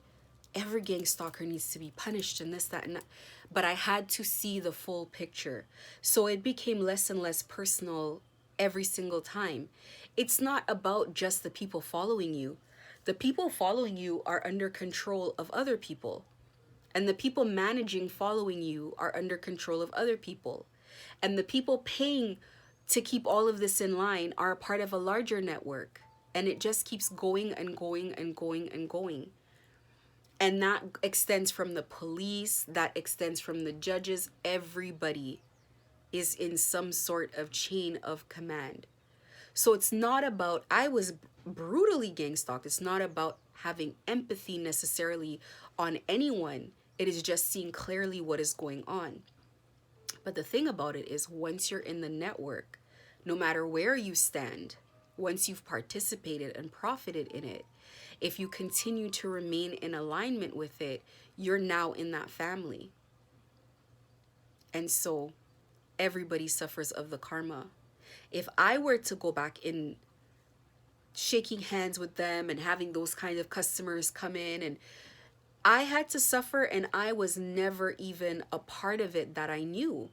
every gang stalker needs to be punished and this, that, and that, but I had to see the full picture. So it became less and less personal every single time. It's not about just the people following you. The people following you are under control of other people, and the people managing following you are under control of other people, and the people paying to keep all of this in line are a part of a larger network. And it just keeps going and going and going and going. And that extends from the police, that extends from the judges. Everybody is in some sort of chain of command. So it's not about, I was brutally gang stalked. It's not about having empathy necessarily on anyone. It is just seeing clearly what is going on. But the thing about it is, once you're in the network, no matter where you stand, once you've participated and profited in it, if you continue to remain in alignment with it, you're now in that family. And so everybody suffers of the karma. If I were to go back in shaking hands with them and having those kind of customers come in, and I had to suffer, and I was never even a part of it that I knew.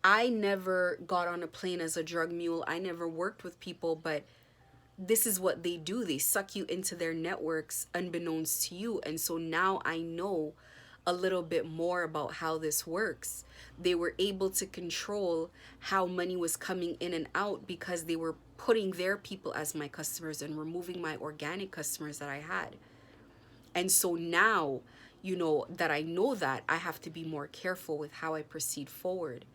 I never got on a plane as a drug mule. I never worked with people, but this is what they do. They suck you into their networks unbeknownst to you. And so now I know a little bit more about how this works. They were able to control how money was coming in and out because they were putting their people as my customers and removing my organic customers that I had. And so now, that I know that, I have to be more careful with how I proceed forward.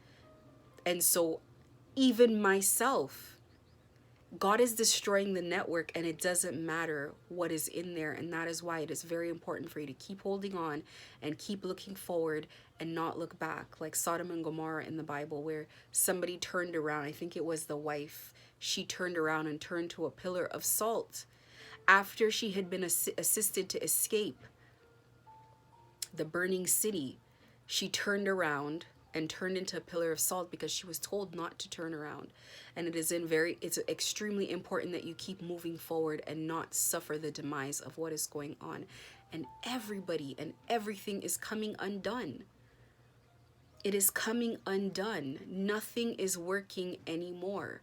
And so even myself, God is destroying the network, and it doesn't matter what is in there. And that is why it is very important for you to keep holding on and keep looking forward and not look back, like Sodom and Gomorrah in the Bible, where somebody turned around. I think it was the wife. She turned around and turned to a pillar of salt after she had been assisted to escape the burning city. She turned around and turned into a pillar of salt because she was told not to turn around. And it's extremely important that you keep moving forward and not suffer the demise of what is going on. And everybody and everything is coming undone. It is coming undone. Nothing is working anymore.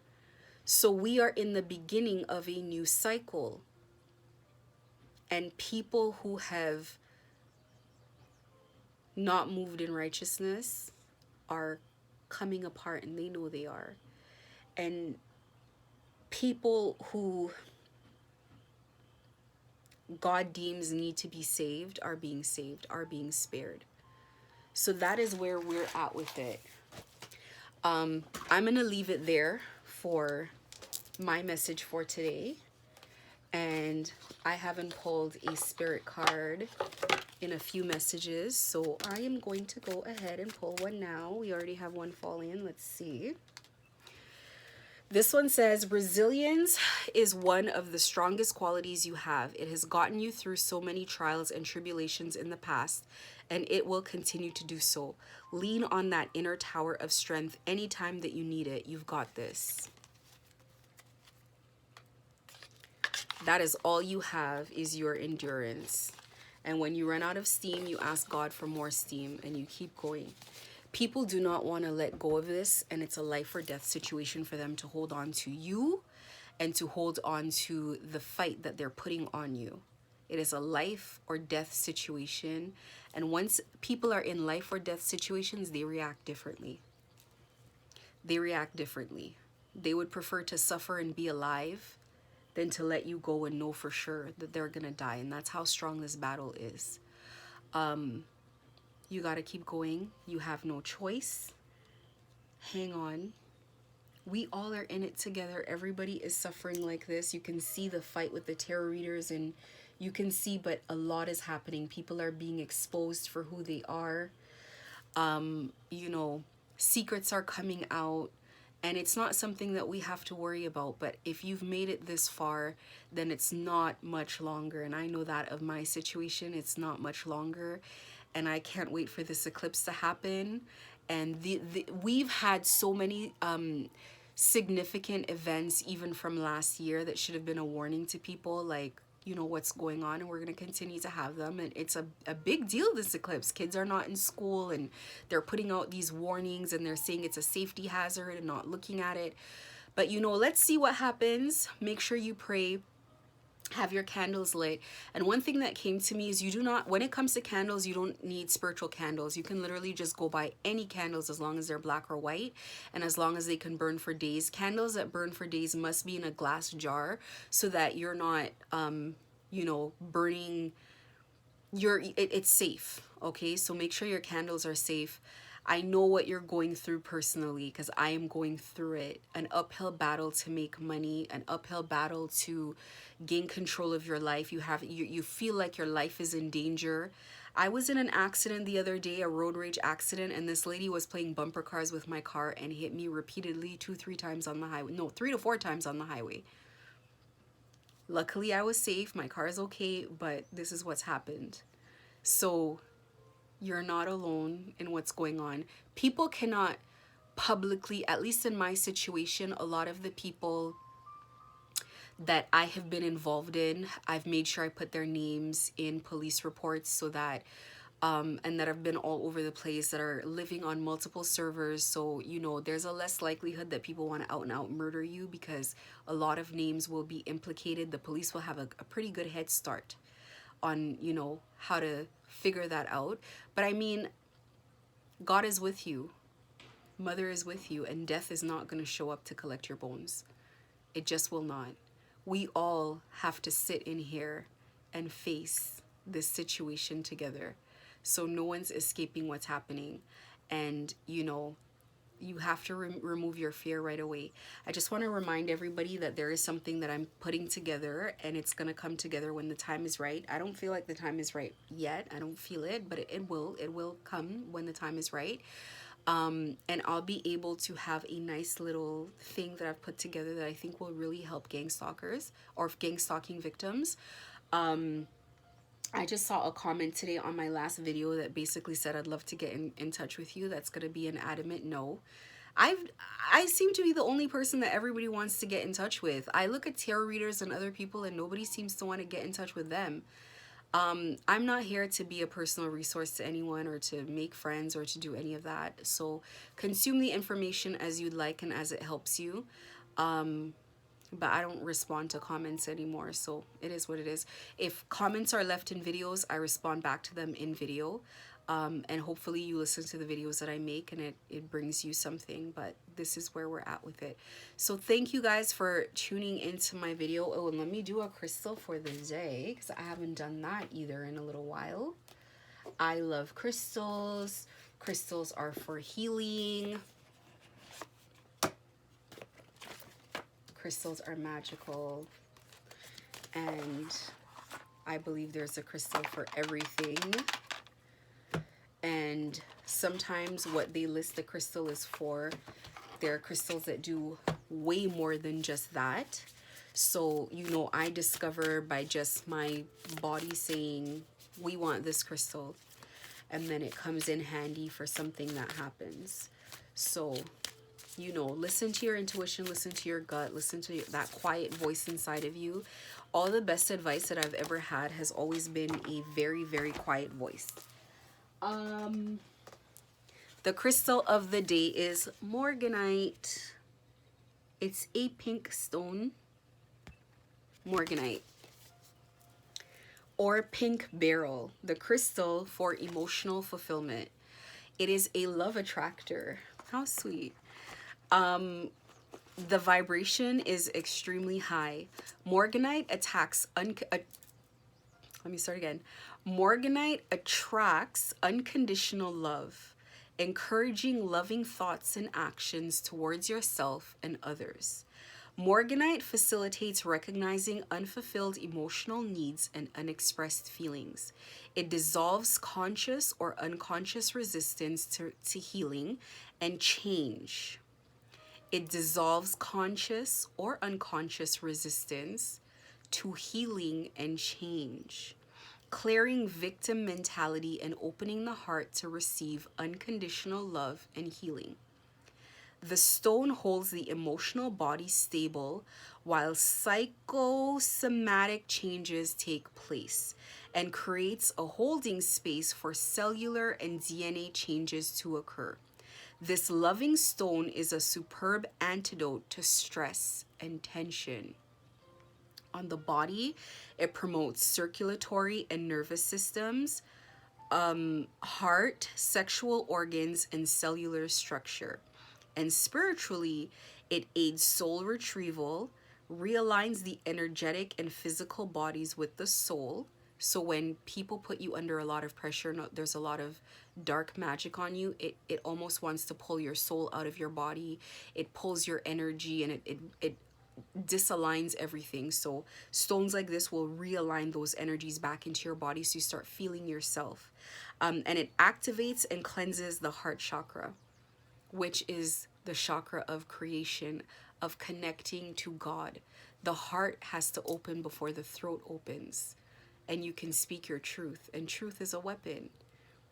So we are in the beginning of a new cycle. And people who have not moved in righteousness are coming apart, and they know they are. And people who God deems need to be saved, are being spared. So that is where we're at with it. I'm going to leave it there for my message for today. And I haven't pulled a spirit card in a few messages, so I am going to go ahead and pull one now. We already have one fall in. Let's see. This one says, resilience is one of the strongest qualities you have. It has gotten you through so many trials and tribulations in the past, and it will continue to do so. Lean on that inner tower of strength anytime that you need it. You've got this. That is all you have, is your endurance. And when you run out of steam, you ask God for more steam and you keep going. People do not want to let go of this, and it's a life or death situation for them to hold on to you and to hold on to the fight that they're putting on you. It is a life or death situation. And once people are in life or death situations, they react differently. They react differently. They would prefer to suffer and be alive than to let you go and know for sure that they're gonna die. And that's how strong this battle is. You gotta keep going. You have no choice. Hang on. We all are in it together. Everybody is suffering like this. You can see the fight with the tarot readers, and you can see, but a lot is happening. People are being exposed for who they are. You know, secrets are coming out, and it's not something that we have to worry about. But if you've made it this far, then it's not much longer. And I know that of my situation, it's not much longer. And I can't wait for this eclipse to happen. And we've had so many significant events even from last year that should have been a warning to people, like, you know, what's going on, and we're going to continue to have them. And it's a big deal, this eclipse. Kids are not in school, and they're putting out these warnings, and they're saying it's a safety hazard and not looking at it. But, you know, let's see what happens. Make sure you pray. Have your candles lit. And one thing that came to me is, you do not, when it comes to candles, you don't need spiritual candles. You can literally just go buy any candles as long as they're black or white, and as long as they can burn for days. Candles that burn for days must be in a glass jar so that you're not you know, burning it's safe. Okay, so make sure your candles are safe. I know what you're going through personally, because I am going through it. An uphill battle to make money, an uphill battle to gain control of your life. You feel like your life is in danger. I was in an accident the other day, a road rage accident, and this lady was playing bumper cars with my car and hit me repeatedly 2-3 times on the highway. No, 3 to 4 times on the highway. Luckily, I was safe. My car is okay, but this is what's happened. So you're not alone in what's going on. People cannot publicly, at least in my situation, a lot of the people that I have been involved in, I've made sure I put their names in police reports, so that and that have been all over the place, that are living on multiple servers. So, you know, there's a less likelihood that people want to out and out murder you, because a lot of names will be implicated. The police will have a pretty good head start on, you know, how to figure that out. But I mean, God is with you. Mother is with you, and death is not going to show up to collect your bones. It just will not. We all have to sit in here and face this situation together. So no one's escaping what's happening. And, you know, you have to remove your fear right away. I just want to remind everybody that there is something that I'm putting together, and it's going to come together when the time is right. I don't feel like the time is right yet. I don't feel it, but it will come when the time is right. And I'll be able to have a nice little thing that I've put together that I think will really help gang stalkers or gang stalking victims. I just saw a comment today on my last video that basically said, I'd love to get in touch with you. That's going to be an adamant no. I seem to be the only person that everybody wants to get in touch with. I look at tarot readers and other people, and nobody seems to want to get in touch with them. I'm not here to be a personal resource to anyone, or to make friends, or to do any of that. So consume the information as you'd like and as it helps you. But I don't respond to comments anymore, so it is what it is. If comments are left in videos, I respond back to them in video. And hopefully you listen to the videos that I make, and it brings you something. But this is where we're at with it. So thank you guys for tuning into my video. Oh, and let me do a crystal for the day, because I haven't done that either in a little while. I love crystals. Crystals are for healing. Crystals are magical, and I believe there's a crystal for everything. And sometimes what they list the crystal is for, there are crystals that do way more than just that. So, you know, I discover by just my body saying, we want this crystal. and then it comes in handy for something that happens. So, you know, listen to your intuition, listen to your gut, listen to that quiet voice inside of you. All the best advice that I've ever had has always been a very, very quiet voice. The crystal of the day is morganite. It's a pink stone, morganite, or pink beryl, the crystal for emotional fulfillment. It is a love attractor. How sweet. The vibration is extremely high. Morganite attacks let me start again. Morganite attracts unconditional love, encouraging loving thoughts and actions towards yourself and others. Morganite facilitates recognizing unfulfilled emotional needs and unexpressed feelings. It dissolves conscious or unconscious resistance to healing and change. It dissolves conscious or unconscious resistance to healing and change, clearing victim mentality and opening the heart to receive unconditional love and healing. The stone holds the emotional body stable while psychosomatic changes take place and creates a holding space for cellular and DNA changes to occur. This loving stone is a superb antidote to stress and tension. On the body, it promotes circulatory and nervous systems, heart, sexual organs, and cellular structure. And spiritually, it aids soul retrieval, realigns the energetic and physical bodies with the soul. So when people put you under a lot of pressure, there's a lot of dark magic on you, it almost wants to pull your soul out of your body. It pulls your energy, and it disaligns everything. So stones like this will realign those energies back into your body so you start feeling yourself. And it activates and cleanses the heart chakra, which is the chakra of creation, of connecting to God. The heart has to open before the throat opens, and you can speak your truth, and truth is a weapon.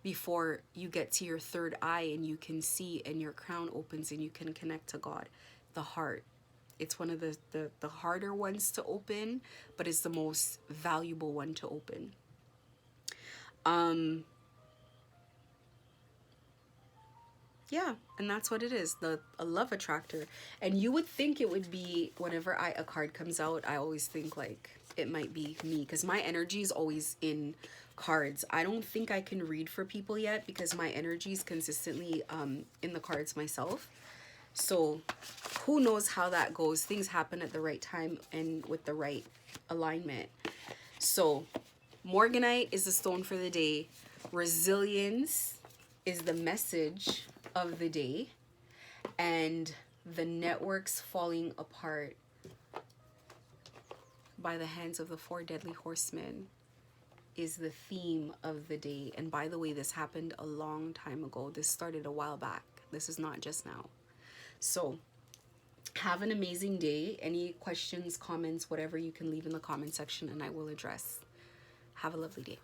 Before you get to your third eye and you can see and your crown opens and you can connect to God. The heart. It's one of the harder ones to open, but it's the most valuable one to open. Yeah, and that's what it is, a love attractor. And you would think it would be, whenever a card comes out, I always think like it might be me, because my energy is always in cards. I don't think I can read for people yet because my energy is consistently in the cards myself. So who knows how that goes. Things happen at the right time and with the right alignment. So morganite is the stone for the day. Resilience is the message of the day. And the networks falling apart by the hands of the 4 deadly horsemen is the theme of the day. And by the way, this happened a long time ago. This started a while back. This is not just now. So have an amazing day. Any questions, comments, whatever, you can leave in the comment section and I will address. Have a lovely day.